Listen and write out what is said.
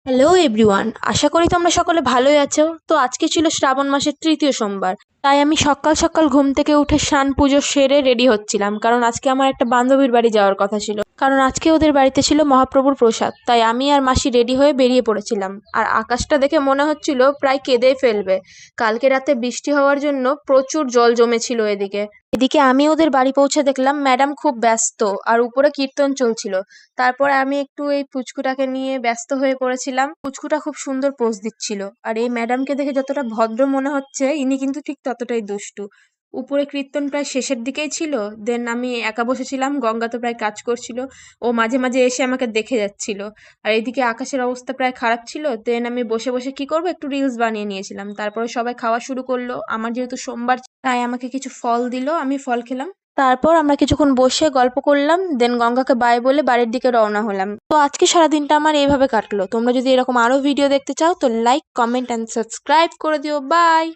Hello everyone, আশা করি তোমরা সকলে ভালোই আছো। তো আজকে ছিল শ্রাবণ মাসের তৃতীয় সোমবার, তাই আমি সকাল সকাল ঘুম থেকে উঠে স্নান পুজো সেরে রেডি হচ্ছিলাম, কারণ আজকে আমার একটা বান্ধবীর বাড়ি যাওয়ার কথা ছিল। কারণ আজকে ওদের বাড়িতে ছিল মহাপ্রভুর প্রসাদ, তাই আমি আর মাসি রেডি হয়ে বেরিয়ে পড়েছিলাম। আর আকাশটা দেখে মনে হচ্ছিল প্রায় কেঁদেই ফেলবে। কালকে রাতে বৃষ্টি হওয়ার জন্য প্রচুর জল জমেছিল এদিকে। এদিকে আমি ওদের বাড়ি পৌঁছে দেখলাম ম্যাডাম খুব ব্যস্ত, আর উপরে কীর্তন চলছিল। তারপরে আমি একটু এই পুচকুটাকে নিয়ে ব্যস্ত হয়ে পড়েছিলাম। পুচকুটা খুব সুন্দর পোজ দিচ্ছিল, আর এই ম্যাডামকে দেখে যতটা ভদ্র মনে হচ্ছে, ইনি কিন্তু ঠিক ততটাই দুষ্টু। উপরে কীর্তন প্রায় শেষের দিকেই ছিল। দেন আমি একা বসেছিলাম, গঙ্গা তো প্রায় কাজ করছিল। ও মাঝে মাঝে এসে আমাকে দেখে যাচ্ছিল। আর এইদিকে আকাশের অবস্থা প্রায় খারাপ ছিল। দেন আমি বসে বসে কি করবো, একটু রিলস বানিয়ে নিয়েছিলাম। তারপরে সবাই খাওয়া শুরু করলো। আমার যেহেতু সোমবার, তাই আমাকে কিছু ফল দিল, আমি ফল খেলাম। তারপর আমরা কিছুক্ষণ বসে গল্প করলাম, দেন গঙ্গাকে বাই বলে বাড়ির দিকে রওনা হলাম। তো আজকে সারাদিনটা আমার এইভাবে কাটলো। তোমরা যদি এরকম আরো ভিডিও দেখতে চাও তো লাইক, কমেন্ট অ্যান্ড সাবস্ক্রাইব করে দিও। বাই।